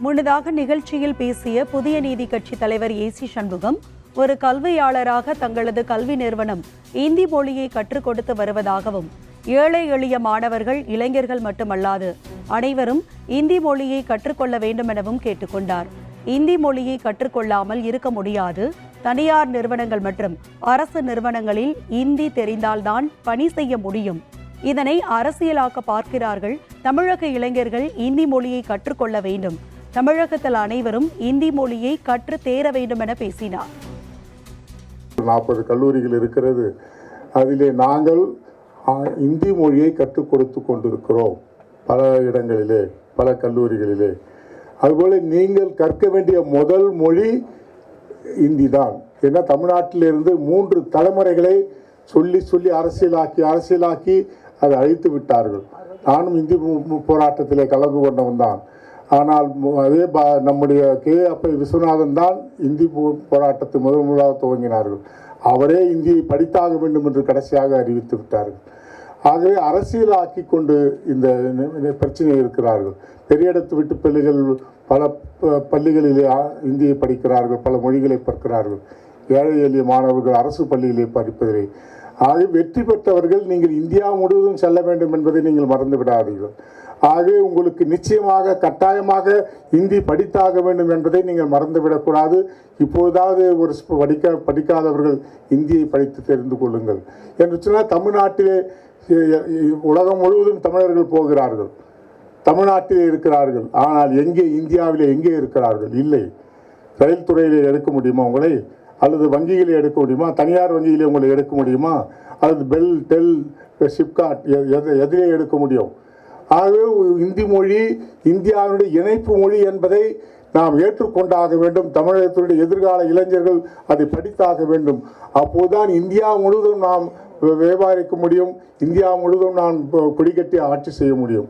முன்னதாக நிகழ்ச்சியில் பேசிய புதிய நீதி கட்சி தலைவர் ஏசி சண்முகம், ஒரு கல்வியாளராக தங்களது கல்வி நிறுவனம் இந்தி மொழியை கற்றுக் கொடுத்து வருவதாகவும், ஏழை எளிய மாணவர்கள், இளைஞர்கள் மட்டுமல்லாது அனைவரும் இந்தி மொழியை கற்றுக்கொள்ள வேண்டும் எனவும் கேட்டுக்கொண்டார். இந்தி மொழியை கற்றுக்கொள்ளாமல் இருக்க முடியாது. தனியார் நிறுவனங்கள் மற்றும் அரசு நிறுவனங்களில் இந்தி தெரிந்தால்தான் பணி செய்ய முடியும். இதனை அரசியலாக்க பார்க்கிறார்கள். தமிழக இளைஞர்கள் இந்தி மொழியை கற்றுக்கொள்ள வேண்டும். தமிழகத்தில் அனைவரும் இந்தி மொழியை கற்று தேர வேண்டும் என பேசினார். 40 கல்லூரிகள் இருக்கிறது. அதிலே நாங்கள் இந்தி மொழியை கற்றுக் கொடுத்து கொண்டிருக்கிறோம். பல இடங்களிலே, பல கல்லூரிகளிலே. அதுபோல நீங்கள் கற்க வேண்டிய முதல் மொழி இந்தி தான். ஏன்னா தமிழ்நாட்டிலிருந்து 3 தலைமுறைகளை சொல்லி சொல்லி அரசியலாக்கி அதை அழித்து விட்டார்கள். நானும் இந்தி போராட்டத்திலே கலந்து கொண்டவன் தான். ஆனால் அதே நம்முடைய அப்பை விஸ்வநாதன் தான் இந்தி போராட்டத்தை முதலாக துவங்கினார்கள். அவரே இந்தியை படித்தாக வேண்டும் என்று கடைசியாக அறிவித்து விட்டார்கள். ஆகவே அரசியலாக்கி கொண்டு இந்த பிரச்சனையை இருக்கிறார்கள். பெரிய இடத்து விட்டு பிள்ளைகள் பல பள்ளிகளிலே இந்தியை படிக்கிறார்கள், பல மொழிகளை படிக்கிறார்கள். ஏழை எளிய மாணவர்கள் அரசு பள்ளியிலே படிப்பதில்லை. ஆகவே வெற்றி பெற்றவர்கள் நீங்கள் இந்தியா முழுவதும் செல்ல வேண்டும் என்பதை நீங்கள் மறந்து விடாதீர்கள். ஆகவே உங்களுக்கு நிச்சயமாக கட்டாயமாக இந்தி படித்தாக வேண்டும் என்பதை நீங்கள் மறந்துவிடக்கூடாது. இப்போதாவது ஒரு படிக்காதவர்கள் இந்தியை படித்து தெரிந்து கொள்ளுங்கள் என்று சொன்னால், தமிழ்நாட்டிலே உலகம் முழுவதும் தமிழர்கள் போகிறார்கள், தமிழ்நாட்டிலே இருக்கிறார்கள். ஆனால் இந்தியாவிலே எங்கே இருக்கிறார்கள்? இல்லை. ரயில் துறையிலே எடுக்க முடியுமா உங்களை? அல்லது வங்கியிலே எடுக்க முடியுமா? தனியார் வங்கியிலே உங்களை எடுக்க முடியுமா? அல்லது பெல், டெல், ஷிப்காட் எதிலே எடுக்க முடியும்? ஆகவே இந்தி மொழி இந்தியாவினுடைய இணைப்பு மொழி என்பதை நாம் ஏற்றுக்கொண்டாக வேண்டும். தமிழகத்தினுடைய எதிர்கால இளைஞர்கள் அதை படித்தாக வேண்டும். அப்போதுதான் இந்தியா முழுவதும் நாம் வியாபாரிக்க முடியும். இந்தியா முழுவதும் நாம் கொடிகட்டி ஆட்சி செய்ய முடியும்.